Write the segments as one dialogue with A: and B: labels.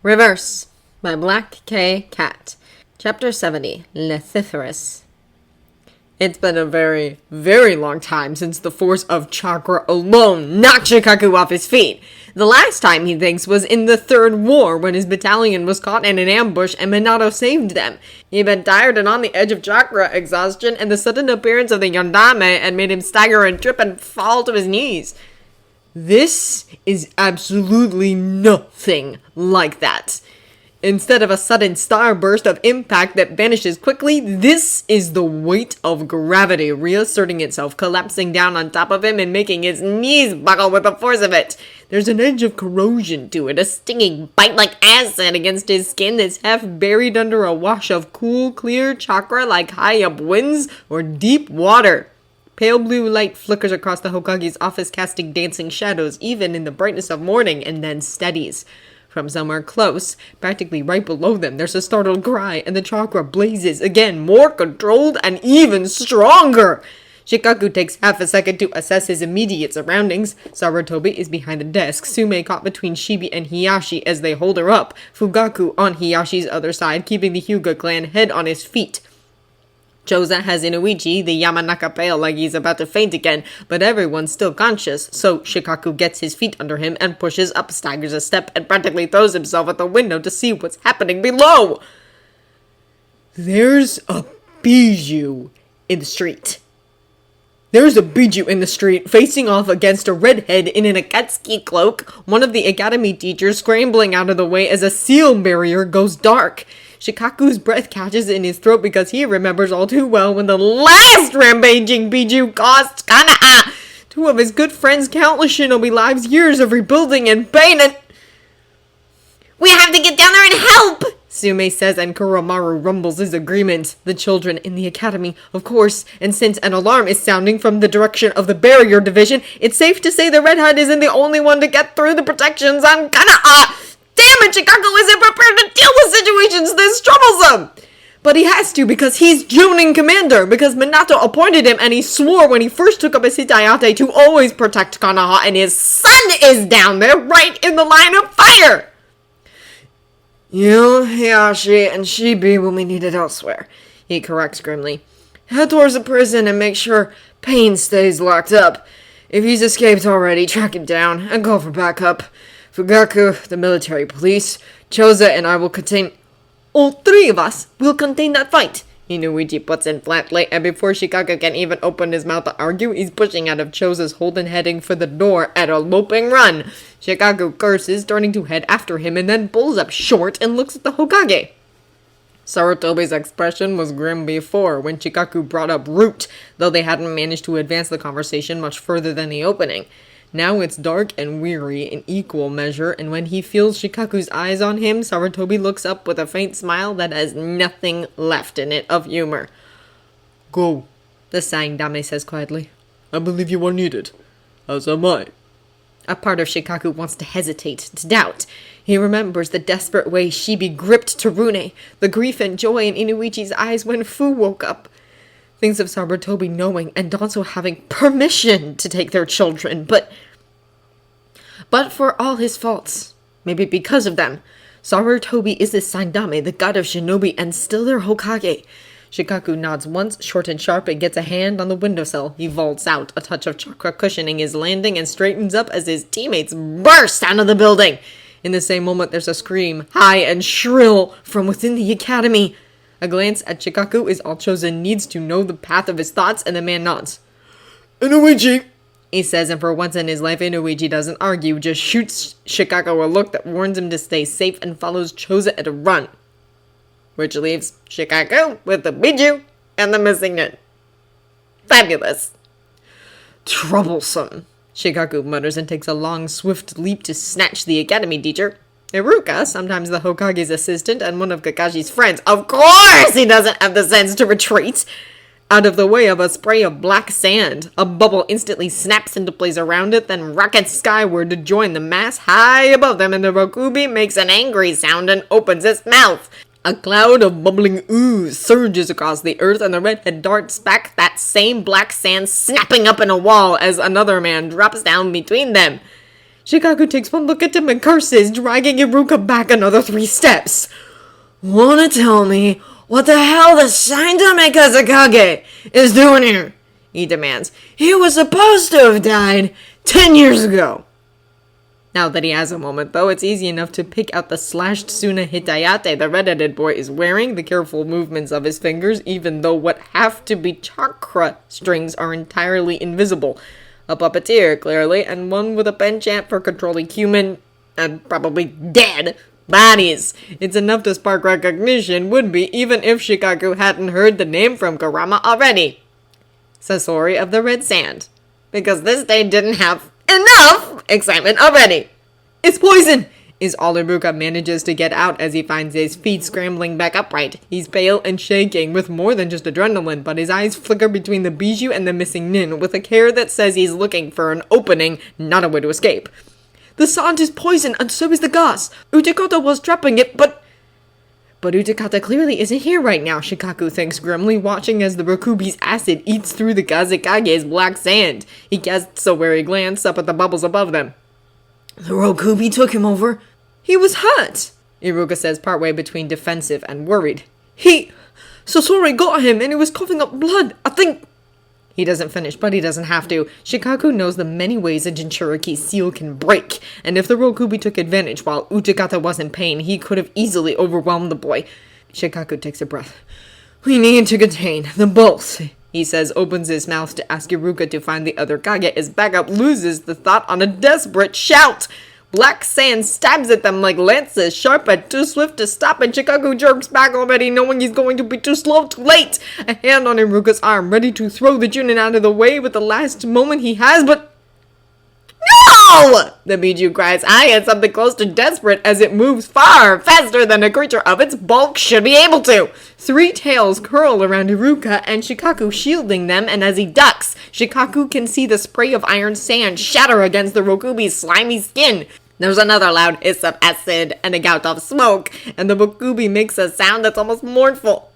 A: Reverse by Black K. Cat. Chapter 70, Lethiferous. It's been a very, very long time since the force of chakra alone knocked Shikaku off his feet. The last time, he thinks, was in the Third War, when his battalion was caught in an ambush and Minato saved them. He'd been tired and on the edge of chakra exhaustion, and the sudden appearance of the Yondame had made him stagger and trip and fall to his knees. This is absolutely nothing like that. Instead of a sudden starburst of impact that vanishes quickly, this is the weight of gravity reasserting itself, collapsing down on top of him and making his knees buckle with the force of it. There's an edge of corrosion to it, a stinging bite like acid against his skin that's half buried under a wash of cool, clear chakra like high up winds or deep water. Pale blue light flickers across the Hokage's office, casting dancing shadows even in the brightness of morning, and then steadies. From somewhere close, practically right below them, there's a startled cry, and the chakra blazes again, more controlled and even stronger. Shikaku takes half a second to assess his immediate surroundings. Sarutobi is behind the desk, Sume caught between Shibi and Hiyashi as they hold her up, Fugaku on Hiyashi's other side, keeping the Hyuga clan head on his feet. Choza has Inuichi, the Yamanaka pale like he's about to faint again, but everyone's still conscious, so Shikaku gets his feet under him and pushes up, staggers a step, and practically throws himself at the window to see what's happening below. There's a Bijou in the street. There's a Bijou in the street, facing off against a redhead in an Akatsuki cloak, one of the academy teachers scrambling out of the way as a seal barrier goes dark. Shikaku's breath catches in his throat because he remembers all too well when the last rampaging Bijou cost Kanaa, two of his good friends, countless shinobi lives, years of rebuilding and pain, and... "We have to get down there and help!" Sume says, and Kuramaru rumbles his agreement. The children in the academy, of course, and since an alarm is sounding from the direction of the barrier division, it's safe to say the redhead isn't the only one to get through the protections on Kanaa. Damn it, Shikaku isn't prepared to deal with situations this troublesome! But he has to because he's Junin Commander, because Minato appointed him and he swore when he first took up his Hitayate to always protect Konoha, and his son is down there right in the line of fire! You, Hiyashi, and Shibi will be needed elsewhere, he corrects grimly. Head towards the prison and make sure Pain stays locked up. If he's escaped already, track him down and call for backup. Fugaku, the military police, Choza, and I will contain... All three of us will contain that fight, Inuichi puts in flatly, and before Shikaku can even open his mouth to argue, he's pushing out of Choza's hold and heading for the door at a loping run. Shikaku curses, turning to head after him, and then pulls up short and looks at the Hokage. Sarutobi's expression was grim before, when Shikaku brought up Root, though they hadn't managed to advance the conversation much further than the opening. Now it's dark and weary in equal measure, and when he feels Shikaku's eyes on him, Sarutobi looks up with a faint smile that has nothing left in it of humor. Go, the Saingdame says quietly. I believe you are needed. As am I. A part of Shikaku wants to hesitate, to doubt. He remembers the desperate way Shibi gripped Tarune, the grief and joy in Inuichi's eyes when Fu woke up. Thinks of Sarutobi knowing and also having permission to take their children, but for all his faults, maybe because of them, Sarutobi is the Saindame, the god of shinobi, and still their Hokage. Shikaku nods once, short and sharp, and gets a hand on the windowsill. He vaults out, a touch of chakra cushioning his landing, and straightens up as his teammates burst out of the building. In the same moment, there's a scream, high and shrill, from within the academy. A glance at Shikaku is all Chozen needs to know the path of his thoughts, and the man nods. Inuichi, he says, and for once in his life, Inuichi doesn't argue, just shoots Shikaku a look that warns him to stay safe and follows Choza at a run. Which leaves Shikaku with the Bijou and the missing nun. Fabulous. Troublesome, Shikaku mutters and takes a long, swift leap to snatch the academy teacher. Iruka, sometimes the Hokage's assistant and one of Kakashi's friends. Of course he doesn't have the sense to retreat! Out of the way of a spray of black sand. A bubble instantly snaps into place around it, then rockets skyward to join the mass high above them, and the Rokubi makes an angry sound and opens its mouth. A cloud of bubbling ooze surges across the earth, and the redhead darts back that same black sand, snapping up in a wall as another man drops down between them. Shikaku takes one look at him and curses, dragging Iruka back another 3 steps. Wanna tell me what the hell the Saitama Kazekage is doing here? He demands. He was supposed to have died 10 years ago. Now that he has a moment, though, it's easy enough to pick out the slashed Suna Hitayate the red-headed boy is wearing, the careful movements of his fingers, even though what have to be chakra strings are entirely invisible. A puppeteer, clearly, and one with a penchant for controlling human, and probably dead, bodies. It's enough to spark recognition, would be, even if Shikaku hadn't heard the name from Kurama already. Sasori of the Red Sand. Because this day didn't have enough excitement already. It's poison, is all Iruka manages to get out as he finds his feet scrambling back upright. He's pale and shaking with more than just adrenaline, but his eyes flicker between the bijou and the missing nin with a care that says he's looking for an opening, not a way to escape. The sand is poison and so is the gas. Utakata was trapping it, but Utakata clearly isn't here right now, Shikaku thinks grimly, watching as the Rokubi's acid eats through the Kazekage's black sand. He casts a wary glance up at the bubbles above them. The Rokubi took him over. He was hurt, Iruka says partway between defensive and worried. Sasori got him and he was coughing up blood. I think... He doesn't finish, but he doesn't have to. Shikaku knows the many ways a Jinchuriki seal can break, and if the Rokubi took advantage while Utakata was in pain, he could have easily overwhelmed the boy. Shikaku takes a breath. We need to contain them both, he says, opens his mouth to ask Iruka to find the other Kage as backup loses the thought on a desperate shout. Black sand stabs at them like lances, sharp and too swift to stop, and Shikaku jerks back already, knowing he's going to be too slow, too late. A hand on Iruka's arm, ready to throw the Junin out of the way with the last moment he has, but... No! The Bijou cries, I at something close to desperate as it moves far faster than a creature of its bulk should be able to. 3 tails curl around Iruka and Shikaku shielding them, and as he ducks, Shikaku can see the spray of iron sand shatter against the Rokubi's slimy skin. There's another loud hiss of acid and a gout of smoke, and the Rokubi makes a sound that's almost mournful.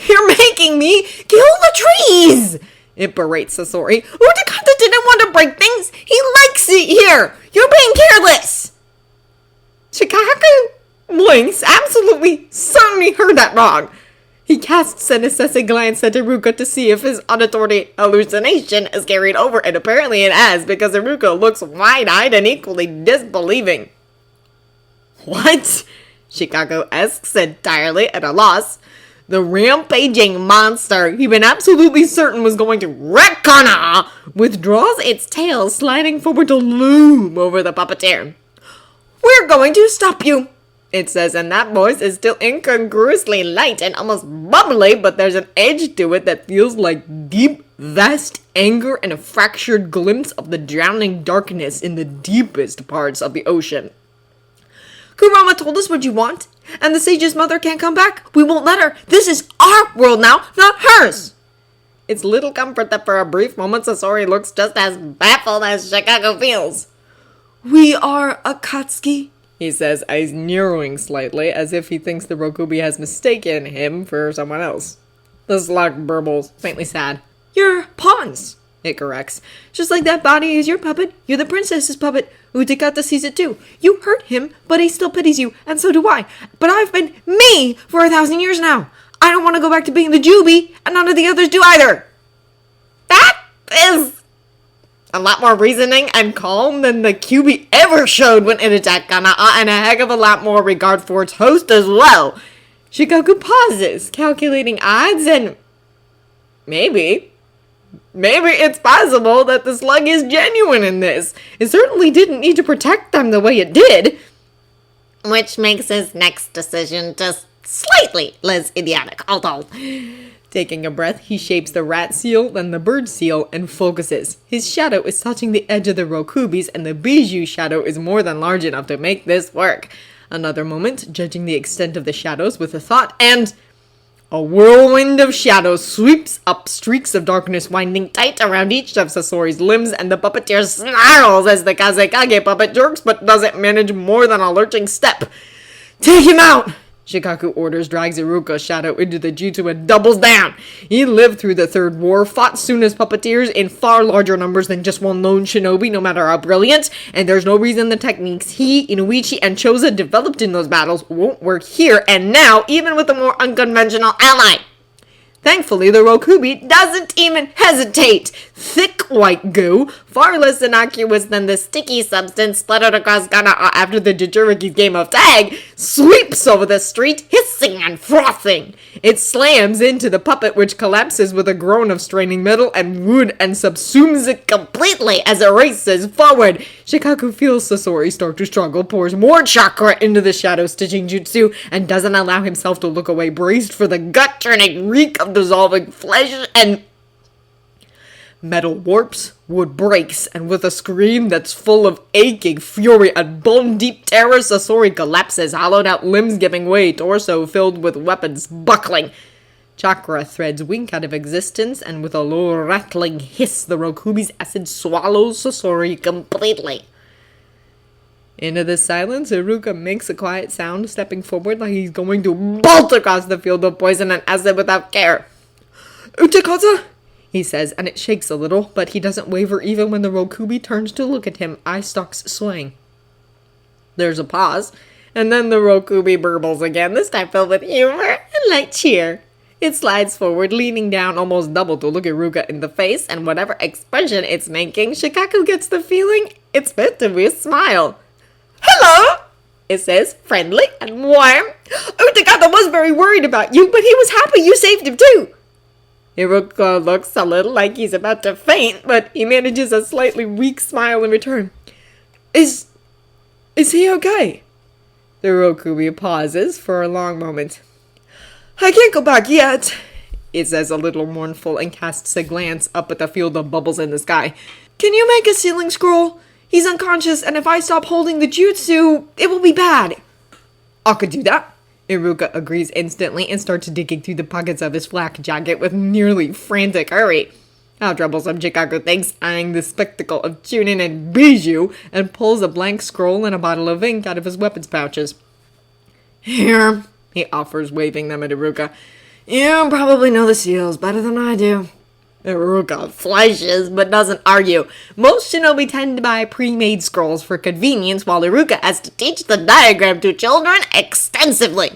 A: You're making me kill the trees! It berates Sasori. Utakata didn't want to break things. He likes it here. You're being careless. Shikaku blinks. Absolutely, certainly heard that wrong. He casts an assessing glance at Iruka to see if his auditory hallucination is carried over, and apparently it has, because Iruka looks wide-eyed and equally disbelieving. What? Shikaku asks, entirely at a loss. The rampaging monster he'd been absolutely certain was going to wreck Konan withdraws its tail, sliding forward to loom over the puppeteer. We're going to stop you, it says, and that voice is still incongruously light and almost bubbly, but there's an edge to it that feels like deep, vast anger and a fractured glimpse of the drowning darkness in the deepest parts of the ocean. Kurama told us what you want, and the sage's mother can't come back. We won't let her. This is our world now, not hers. It's little comfort that for a brief moment Sasori looks just as baffled as Shikaku feels. We are Akatsuki, he says, eyes narrowing slightly, as if he thinks the Rokubi has mistaken him for someone else. The slug burbles, faintly sad. You're pawns, it corrects. Just like that body is your puppet, you're the princess's puppet. Utakata sees it too. You hurt him, but he still pities you, and so do I. But I've been me for 1,000 years now. I don't want to go back to being the Jubi, and none of the others do either. That is a lot more reasoning and calm than the QB ever showed when it attacked Konan, and a heck of a lot more regard for its host as well. Shikaku pauses, calculating odds, and maybe it's possible that the slug is genuine in this. It certainly didn't need to protect them the way it did. Which makes his next decision just slightly less idiotic, although... Taking a breath, he shapes the rat seal, then the bird seal, and focuses. His shadow is touching the edge of the Rokubi's, and the Bijou shadow is more than large enough to make this work. Another moment, judging the extent of the shadows with a thought, and... A whirlwind of shadows sweeps up, streaks of darkness winding tight around each of Sasori's limbs, and the puppeteer snarls as the Kazekage puppet jerks but doesn't manage more than a lurching step. Take him out! Shikaku orders, drags Iruka's shadow into the jutsu and doubles down. He lived through the Third War, fought soon as puppeteers in far larger numbers than just one lone shinobi, no matter how brilliant, and there's no reason the techniques he, Inuichi, and Choza developed in those battles won't work here and now, even with a more unconventional ally. Thankfully, the Rokubi doesn't even hesitate. Thick white goo, far less innocuous than the sticky substance splattered across Gana'a after the Jinchuriki's game of tag, sweeps over the street, hissing and frothing. It slams into the puppet, which collapses with a groan of straining metal and wood and subsumes it completely as it races forward. Shikaku feels Sasori start to struggle, pours more chakra into the shadow stitching jutsu, and doesn't allow himself to look away, braced for the gut-turning reek of dissolving flesh and metal warps, wood breaks, and with a scream that's full of aching fury and bone-deep terror, Sasori collapses, hollowed-out limbs giving way, torso filled with weapons buckling. Chakra threads wink out of existence, and with a low rattling hiss, the Rokubi's acid swallows Sasori completely. Into the silence, Iruka makes a quiet sound, stepping forward like he's going to bolt across the field of poison and acid without care. "Utakata?" he says, and it shakes a little, but he doesn't waver even when the Rokubi turns to look at him, eye stalks swaying. There's a pause, and then the Rokubi burbles again, this time filled with humor and light cheer. It slides forward, leaning down almost double to look Iruka in the face, and whatever expression it's making, Shikaku gets the feeling it's meant to be a smile. "Hello!" it says, friendly and warm. "Utakata was very worried about you, but he was happy you saved him too." Iruka looks a little like he's about to faint, but he manages a slightly weak smile in return. Is he okay?" The Rokubi pauses for a long moment. "I can't go back yet," it says a little mournful and casts a glance up at the field of bubbles in the sky. "Can you make a sealing scroll? He's unconscious, and if I stop holding the jutsu, it will be bad." "I could do that." Iruka agrees instantly and starts digging through the pockets of his flak jacket with nearly frantic hurry. How troublesome, Shikaku thinks, eyeing the spectacle of Chunin and Bijou, and pulls a blank scroll and a bottle of ink out of his weapons pouches. "Here," he offers, waving them at Iruka. "You probably know the seals better than I do." Iruka flushes, but doesn't argue. Most shinobi tend to buy pre-made scrolls for convenience, while Iruka has to teach the diagram to children extensively.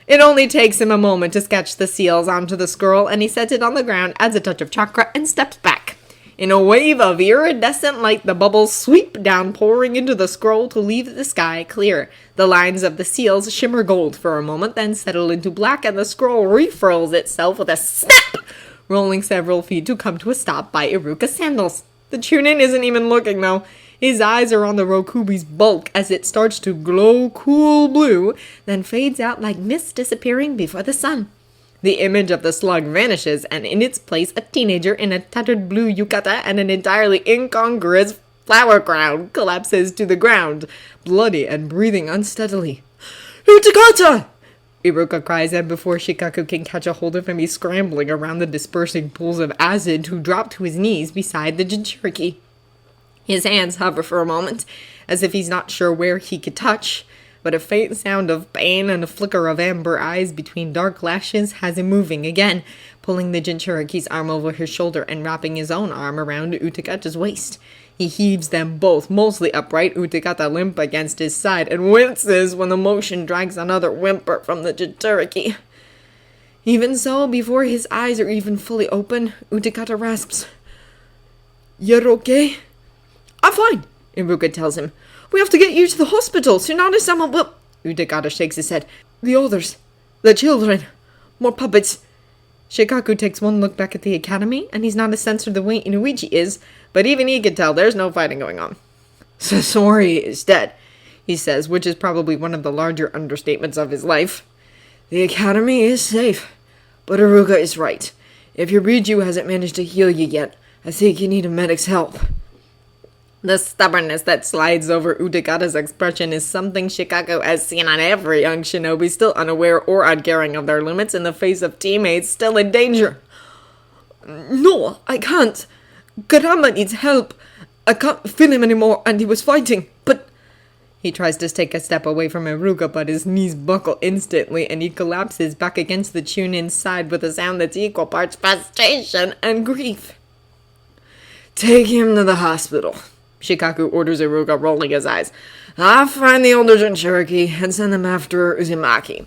A: It only takes him a moment to sketch the seals onto the scroll, and he sets it on the ground, adds a touch of chakra, and steps back. In a wave of iridescent light, the bubbles sweep down, pouring into the scroll to leave the sky clear. The lines of the seals shimmer gold for a moment, then settle into black, and the scroll refurls itself with a snap, rolling several feet to come to a stop by Iruka's sandals. The Chunin isn't even looking, though. His eyes are on the Rokubi's bulk as it starts to glow cool blue, then fades out like mist disappearing before the sun. The image of the slug vanishes, and in its place a teenager in a tattered blue yukata and an entirely incongruous flower crown collapses to the ground, bloody and breathing unsteadily. "Utakata!" Iruka cries, and before Shikaku can catch a hold of him, he's scrambling around the dispersing pools of acid to drop to his knees beside the Jinchuriki. His hands hover for a moment, as if he's not sure where he could touch, but a faint sound of pain and a flicker of amber eyes between dark lashes has him moving again, pulling the Jinchuriki's arm over his shoulder and wrapping his own arm around Utakata's waist. He heaves them both, mostly upright, Utakata limp against his side, and winces when the motion drags another whimper from the Jinchuriki. Even so, before his eyes are even fully open, Utakata rasps, "You're okay?" "I'm fine," Iruka tells him. "We have to get you to the hospital. Tsunade-sama will—" Utakata shakes his head. "The others. The children. More puppets." Shikaku takes one look back at the academy, and he's not a censor the way Inuichi is, but even he can tell there's no fighting going on. "Sasori is dead," he says, which is probably one of the larger understatements of his life. "The academy is safe, but Iruka is right. If your Bijou hasn't managed to heal you yet, I think you need a medic's help." The stubbornness that slides over Utakata's expression is something Shikaku has seen on every young shinobi still unaware or uncaring of their limits in the face of teammates still in danger. "No, I can't. Kurama needs help. I can't feel him anymore, and he was fighting, but He tries to take a step away from Iruka, but his knees buckle instantly, and he collapses back against the Chunin's side with a sound that's equal parts frustration and grief. Take him to the hospital, Shikaku orders Iruka, rolling his eyes. I'll find the older Jinchuriki and send them after Uzumaki.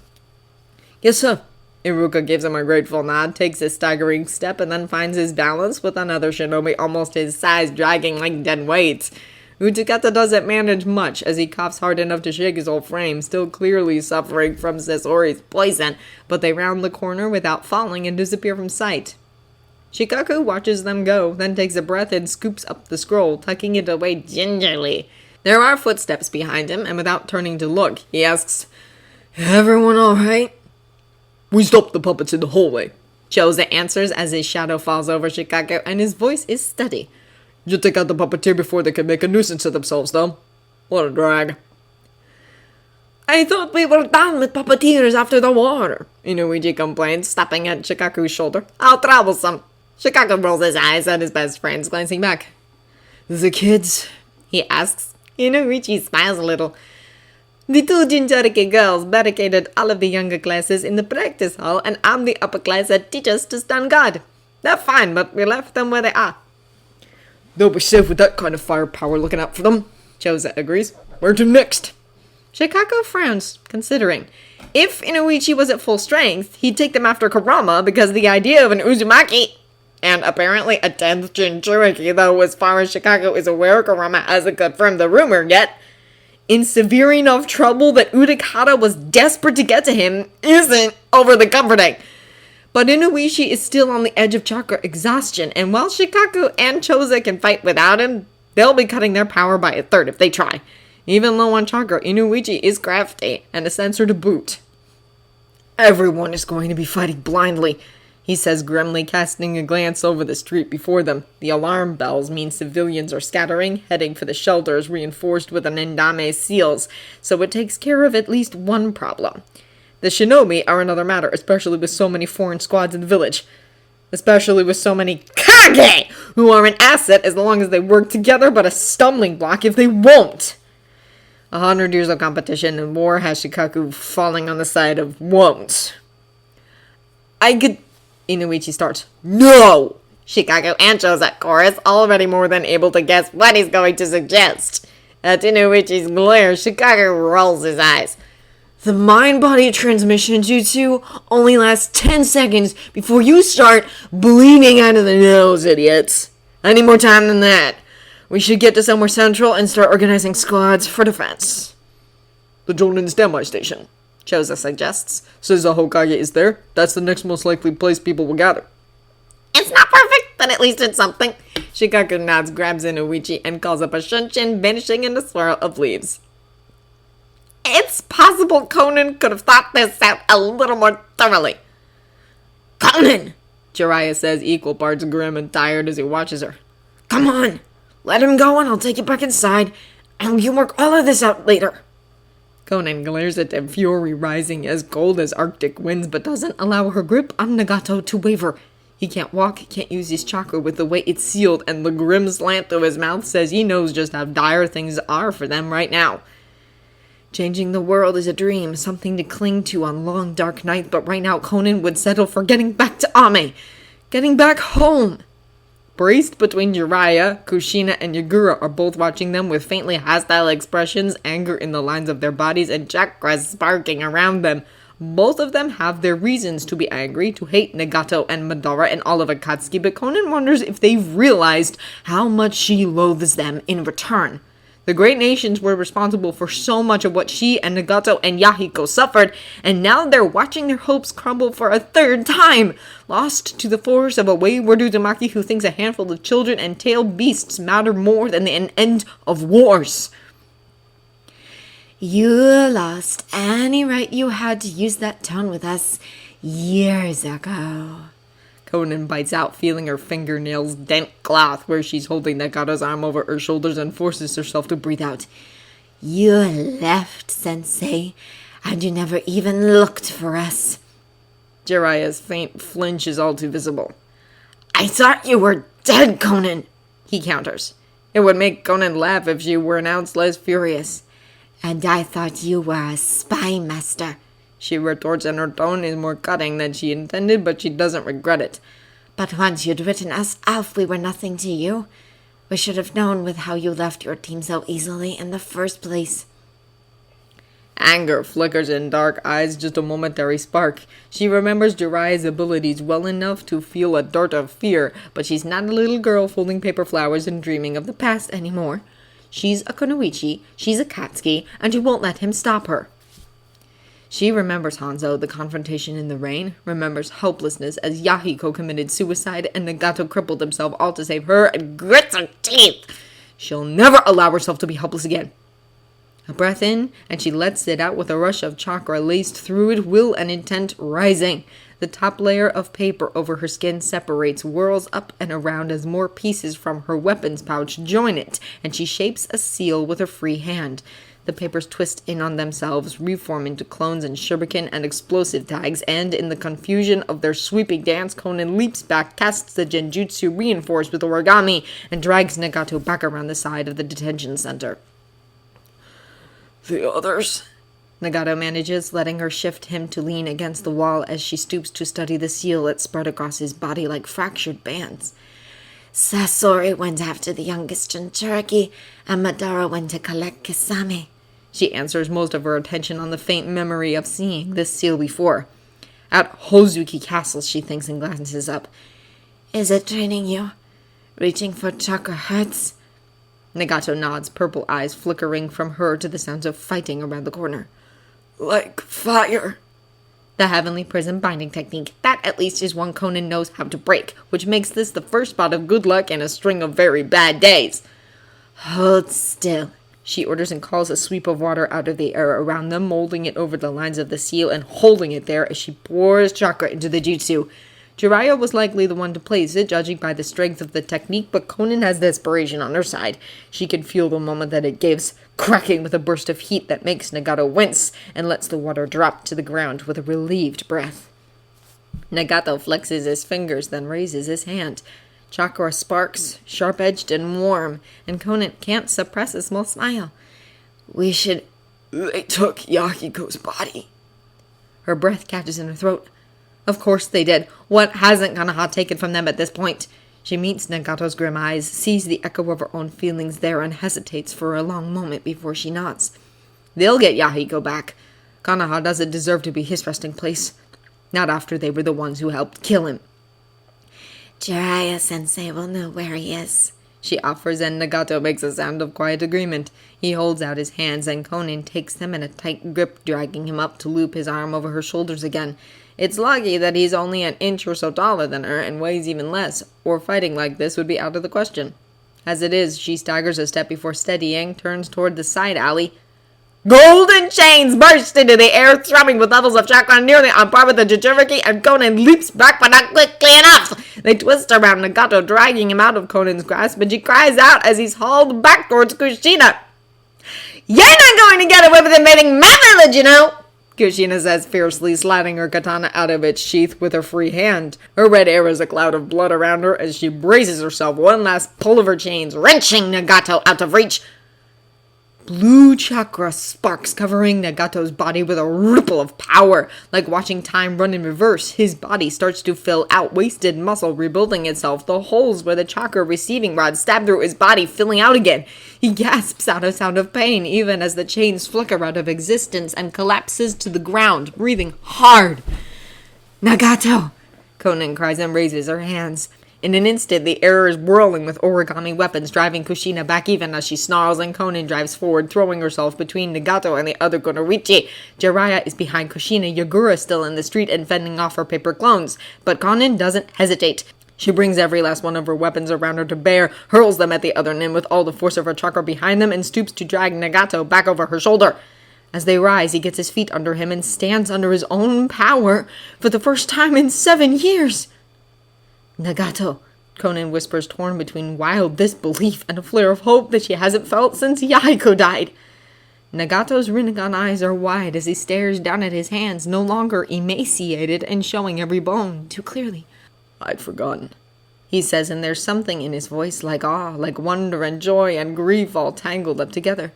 A: Yes, sir. Iruka gives him a grateful nod, takes a staggering step, and then finds his balance with another shinobi almost his size dragging like dead weights. Utakata doesn't manage much as he coughs hard enough to shake his whole frame, still clearly suffering from Sasori's poison, but they round the corner without falling and disappear from sight. Shikaku watches them go, then takes a breath and scoops up the scroll, tucking it away gingerly. There are footsteps behind him, and without turning to look, he asks, Everyone alright? We stopped the puppets in the hallway. Choza answers as his shadow falls over Shikaku, and his voice is steady. You take out the puppeteer before they can make a nuisance of themselves, though. What a drag. I thought we were done with puppeteers after the war, Inuichi complains, stopping at Shikaku's shoulder. How troublesome. Shikaku rolls his eyes at his best friends, glancing back. The kids? He asks. Inuichi smiles a little. The two Jinchuriki girls barricaded all of the younger classes in the practice hall, and I'm the upper class that teaches to stand guard. They're fine, but we left them where they are. They'll be safe with that kind of firepower looking out for them, Choza agrees. Where to next? Shikaku frowns, considering. If Inuichi was at full strength, he'd take them after Kurama because the idea of an Uzumaki, and apparently a 10th Jinchuriki, though as far as Shikaku is aware, Kurama hasn't confirmed the rumor yet, in severe enough trouble that Utakata was desperate to get to him, isn't overly comforting. But Inuichi is still on the edge of chakra exhaustion, and while Shikaku and Choza can fight without him, they'll be cutting their power by a third if they try. Even low on chakra, Inuichi is crafty, and a sensor to boot. Everyone is going to be fighting blindly, he says grimly, casting a glance over the street before them. The alarm bells mean civilians are scattering, heading for the shelters reinforced with an endame seals, so it takes care of at least one problem. The shinobi are another matter, especially with so many foreign squads in the village. Especially with so many Kage, who are an asset as long as they work together, but a stumbling block if they won't. 100 years of competition and war has Shikaku falling on the side of won't. Inuichi starts. No! Shikaku and Choza chorus, already more than able to guess what he's going to suggest. At Inuichi's glare, Shikaku rolls his eyes. The mind-body transmission jutsu only lasts 10 seconds before you start bleeding out of the nose, idiots. I need more time than that. We should get to somewhere central and start organizing squads for defense. The Jonin standby station, Choza suggests. Says the Hokage is there. That's the next most likely place people will gather. It's not perfect, but at least it's something. Shikaku nods, grabs Inuichi, and calls up a shunshin, vanishing in a swirl of leaves. It's possible Konan could have thought this out a little more thoroughly. Konan! Jiraiya says, equal parts grim and tired as he watches her. Come on! Let him go and I'll take you back inside, and we can work all of this out later. Konan glares at them, fury rising as cold as Arctic winds, but doesn't allow her grip on Nagato to waver. He can't walk, can't use his chakra with the way it's sealed, and the grim slant of his mouth says he knows just how dire things are for them right now. Changing the world is a dream, something to cling to on long dark nights, but right now Konan would settle for getting back to Ame. Getting back home. Braced between Jiraiya, Kushina, and Yagura are both watching them with faintly hostile expressions, anger in the lines of their bodies, and chakras sparking around them. Both of them have their reasons to be angry, to hate Nagato and Madara and all of Akatsuki, but Konan wonders if they've realized how much she loathes them in return. The great nations were responsible for so much of what she and Nagato and Yahiko suffered, and now they're watching their hopes crumble for a third time, lost to the force of a wayward Uzumaki who thinks a handful of children and tailed beasts matter more than an end of wars. You lost any right you had to use that tone with us years ago. Konan bites out, feeling her fingernails dent cloth where she's holding Nagato's arm over her shoulders and forces herself to breathe out. You left, Sensei, and you never even looked for us. Jiraiya's faint flinch is all too visible. I thought you were dead, Konan, he counters. It would make Konan laugh if she were an ounce less furious.
B: And I thought you were a spy master,
A: she retorts, and her tone is more cutting than she intended, but she doesn't regret it.
B: But once you'd written us off, we were nothing to you. We should have known with how you left your team so easily in the first place.
A: Anger flickers in dark eyes, just a momentary spark. She remembers Jiraiya's abilities well enough to feel a dart of fear, but she's not a little girl folding paper flowers and dreaming of the past anymore. She's a Kunoichi, she's a Katsuki, and she won't let him stop her. She remembers Hanzo, the confrontation in the rain, remembers helplessness as Yahiko committed suicide and Nagato crippled himself all to save her and grits her teeth. She'll never allow herself to be helpless again. A breath in, and she lets it out with a rush of chakra laced through it, will and intent rising. The top layer of paper over her skin separates, whirls up and around as more pieces from her weapons pouch join it, and she shapes a seal with her free hand. The papers twist in on themselves, reform into clones and shuriken and explosive tags, and in the confusion of their sweeping dance, Konan leaps back, casts the genjutsu reinforced with origami, and drags Nagato back around the side of the detention center.
C: The others?
A: Nagato manages, letting her shift him to lean against the wall as she stoops to study the seal that spread across his body like fractured bands.
B: Sasori went after the youngest Jinchuriki, and Madara went to collect Kisame.
A: She answers, most of her attention on the faint memory of seeing this seal before. At Hozuki Castle, she thinks and glances up.
B: Is it draining you? Reaching for chakra hurts?
A: Nagato nods, purple eyes flickering from her to the sounds of fighting around the corner.
C: Like fire.
A: The heavenly prison binding technique. That at least is one Konan knows how to break, which makes this the first bout of good luck in a string of very bad days.
B: Hold still,
A: she orders and calls a sweep of water out of the air around them, molding it over the lines of the seal and holding it there as she pours chakra into the jutsu. Jiraiya was likely the one to place it, judging by the strength of the technique, but Konan has desperation on her side. She can feel the moment that it gives, cracking with a burst of heat that makes Nagato wince and lets the water drop to the ground with a relieved breath. Nagato flexes his fingers, then raises his hand. Chakra sparks, sharp-edged and warm, and Konan can't suppress a small smile.
B: We should...
C: They took Yahiko's body.
A: Her breath catches in her throat. Of course they did. What hasn't Konoha taken from them at this point? She meets Nagato's grim eyes, sees the echo of her own feelings there, and hesitates for a long moment before she nods. They'll get Yahiko back. Konoha doesn't deserve to be his resting place. Not after they were the ones who helped kill him.
B: Jiraiya-sensei will know where he is,
A: she offers, and Nagato makes a sound of quiet agreement. He holds out his hands, and Konan takes them in a tight grip, dragging him up to loop his arm over her shoulders again. It's lucky that he's only an inch or so taller than her and weighs even less, or fighting like this would be out of the question. As it is, she staggers a step before steadying, turns toward the side alley. Golden chains burst into the air, throbbing with levels of chakra nearly on par with the Jinchuriki, and Konan leaps back, but not quickly enough. They twist around Nagato, dragging him out of Conan's grasp, and she cries out as he's hauled back towards Kushina. You're not going to get away with invading my village, you know! Kushina says fiercely, sliding her katana out of its sheath with her free hand. Her red hair is a cloud of blood around her as she braces herself one last pull of her chains, wrenching Nagato out of reach. Blue chakra sparks, covering Nagato's body with a ripple of power. Like watching time run in reverse, his body starts to fill out, wasted muscle rebuilding itself, the holes where the chakra receiving rod stabbed through his body filling out again. He gasps out a sound of pain, even as the chains flicker out of existence and collapses to the ground, breathing hard. Nagato! Konan cries and raises her hands. In an instant, the air is whirling with origami weapons, driving Kushina back even as she snarls, and Konan drives forward, throwing herself between Nagato and the other Kunoichi. Jiraiya is behind Kushina, Yagura still in the street and fending off her paper clones. But Konan doesn't hesitate. She brings every last one of her weapons around her to bear, hurls them at the other nin with all the force of her chakra behind them, and stoops to drag Nagato back over her shoulder. As they rise, he gets his feet under him and stands under his own power for the first time in 7 years. Nagato, Konan whispers, torn between wild disbelief and a flare of hope that she hasn't felt since Yahiko died. Nagato's Rinnegan eyes are wide as he stares down at his hands, no longer emaciated and showing every bone too clearly.
C: I'd forgotten,
A: he says, and there's something in his voice like awe, like wonder and joy and grief all tangled up together.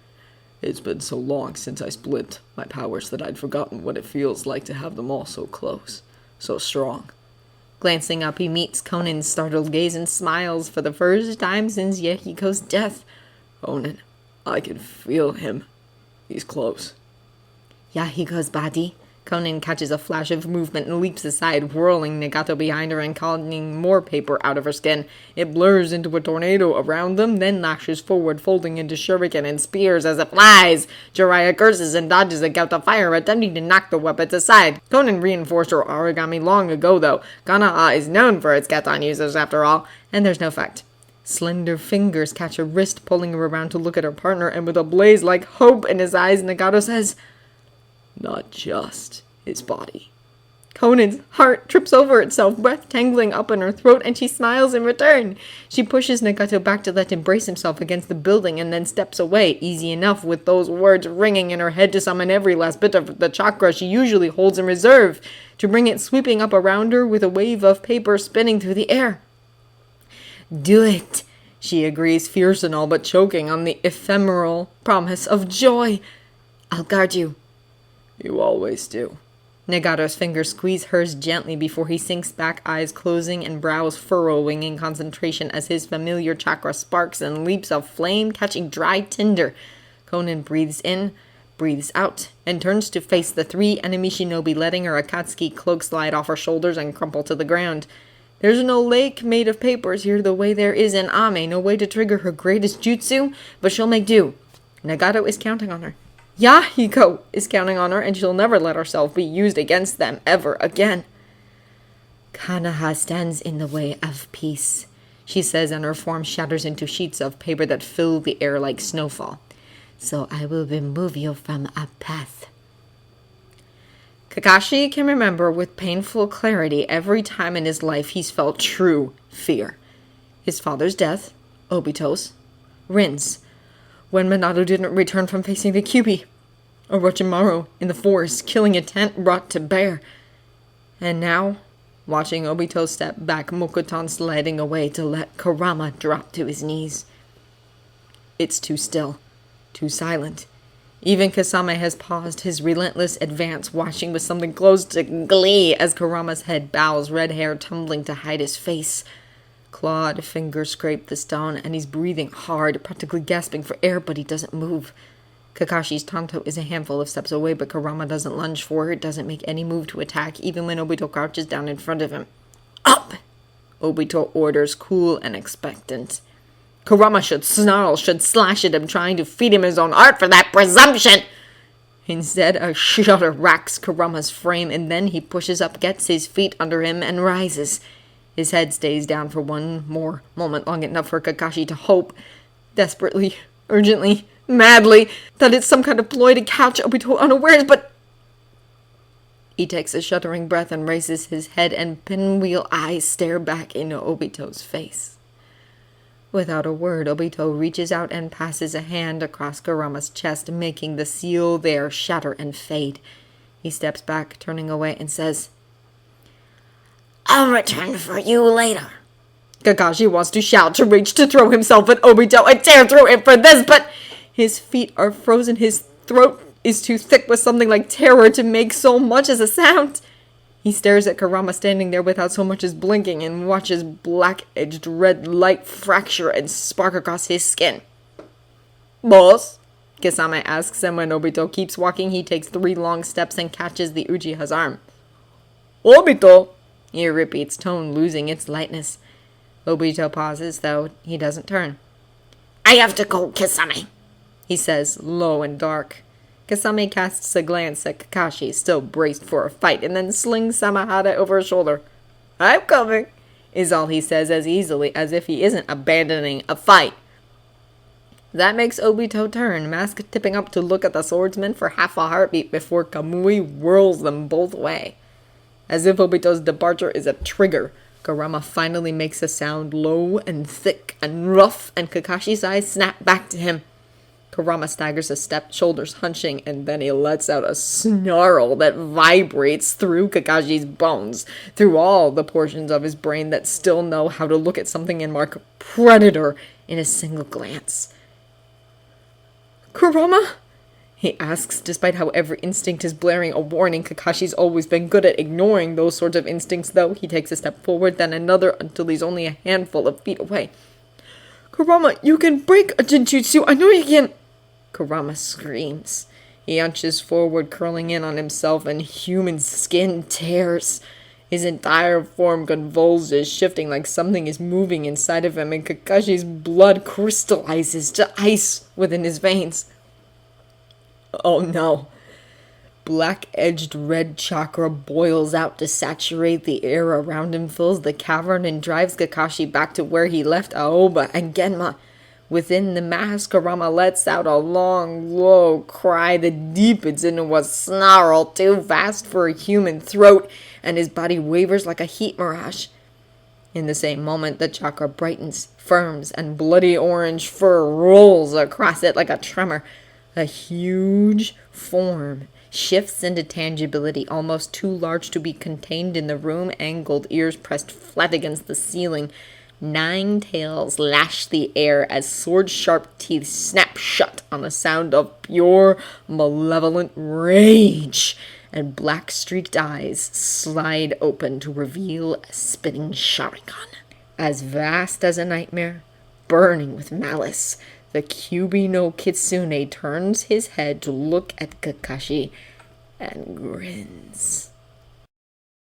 C: It's been so long since I split my powers that I'd forgotten what it feels like to have them all so close, so strong.
A: Glancing up, he meets Conan's startled gaze and smiles for the first time since Yahiko's death.
C: Konan, I can feel him. He's close.
B: Yahiko's body.
A: Konan catches a flash of movement and leaps aside, whirling Nagato behind her and calling more paper out of her skin. It blurs into a tornado around them, then lashes forward, folding into shuriken and spears as it flies. Jiraiya curses and dodges a gout of fire, attempting to knock the weapons aside. Konan reinforced her origami long ago, though. Konoha is known for its Gaton users, after all, and there's no effect. Slender fingers catch her wrist, pulling her around to look at her partner, and with a blaze like hope in his eyes, Nagato says,
C: Not just his body.
A: Conan's heart trips over itself, breath tangling up in her throat, and she smiles in return. She pushes Nagato back to let him brace himself against the building and then steps away, easy enough with those words ringing in her head to summon every last bit of the chakra she usually holds in reserve, to bring it sweeping up around her with a wave of paper spinning through the air.
B: Do it,
A: she agrees, fierce and all but choking on the ephemeral promise of joy.
B: I'll guard you.
C: You always do.
A: Nagato's fingers squeeze hers gently before he sinks back, eyes closing and brows furrowing in concentration as his familiar chakra sparks and leaps of flame catching dry tinder. Konan breathes in, breathes out, and turns to face the three enemy shinobi, letting her Akatsuki cloak slide off her shoulders and crumple to the ground. There's no lake made of papers here the way there is in Ame, no way to trigger her greatest jutsu, but she'll make do. Nagato is counting on her. Yahiko is counting on her, and she'll never let herself be used against them ever again.
B: Konoha stands in the way of peace,
A: she says, and her form shatters into sheets of paper that fill the air like snowfall.
B: So I will remove you from a path.
A: Kakashi can remember with painful clarity every time in his life he's felt true fear. His father's death, Obito's, Rin's, when Minato didn't return from facing the Kyuubi, Orochimaru in the forest killing a tent brought to bear, and now watching Obito step back, Mokutan sliding away to let Kurama drop to his knees. It's too still, too silent. Even Kasame has paused his relentless advance, watching with something close to glee as Kurama's head bows, red hair tumbling to hide his face. Clawed fingers scrape the stone, and he's breathing hard, practically gasping for air, but he doesn't move. Kakashi's Tanto is a handful of steps away, but Kurama doesn't lunge for her, doesn't make any move to attack, even when Obito crouches down in front of him. Up! Obito orders, cool and expectant. Kurama should snarl, should slash at him, trying to feed him his own art for that presumption! Instead, a shudder racks Kurama's frame, and then he pushes up, gets his feet under him, and rises. His head stays down for one more moment, long enough for Kakashi to hope, desperately, urgently, madly, that it's some kind of ploy to catch Obito unawares, but... He takes a shuddering breath and raises his head, and pinwheel eyes stare back into Obito's face. Without a word, Obito reaches out and passes a hand across Kurama's chest, making the seal there shatter and fade. He steps back, turning away, and says,
B: I'll return for you later.
A: Kakashi wants to shout, to reach, to throw himself at Obito and tear through him for this, but his feet are frozen, his throat is too thick with something like terror to make so much as a sound. He stares at Kurama standing there without so much as blinking and watches black-edged red light fracture and spark across his skin. Boss? Kisame asks, and when Obito keeps walking, he takes 3 long steps and catches the Uchiha's arm. Obito! He repeats, tone losing its lightness. Obito pauses, though he doesn't turn.
B: I have to go, Kisame,
A: he says, low and dark. Kasame casts a glance at Kakashi, still braced for a fight, and then slings Samahada over his shoulder. I'm coming, is all he says as easily as if he isn't abandoning a fight. That makes Obito turn, mask tipping up to look at the swordsman for half a heartbeat before Kamui whirls them both away. As if Obito's departure is a trigger, Kurama finally makes a sound low and thick and rough, and Kakashi's eyes snap back to him. Kurama staggers a step, shoulders hunching, and then he lets out a snarl that vibrates through Kakashi's bones, through all the portions of his brain that still know how to look at something and mark predator in a single glance. Kurama? he asks, despite how every instinct is blaring a warning. Kakashi's always been good at ignoring those sorts of instincts, though. He takes a step forward, then another, until he's only a handful of feet away. Kurama, you can break a genjutsu. I know you can. Kurama screams. He hunches forward, curling in on himself, and human skin tears. His entire form convulses, shifting like something is moving inside of him, and Kakashi's blood crystallizes to ice within his veins. Oh no. Black-edged red chakra boils out to saturate the air around him, fills the cavern, and drives Kakashi back to where he left Aoba and Genma. Within the mass, Kurama lets out a long, low cry that deepens into a snarl too fast for a human throat, and his body wavers like a heat mirage. In the same moment, the chakra brightens, firms, and bloody orange fur rolls across it like a tremor. A huge form shifts into tangibility, almost too large to be contained in the room, angled ears pressed flat against the ceiling. 9 tails lash the air as sword-sharp teeth snap shut on the sound of pure, malevolent rage, and black-streaked eyes slide open to reveal a spinning Sharingan. As vast as a nightmare, burning with malice, the Kyubi no Kitsune turns his head to look at Kakashi and grins.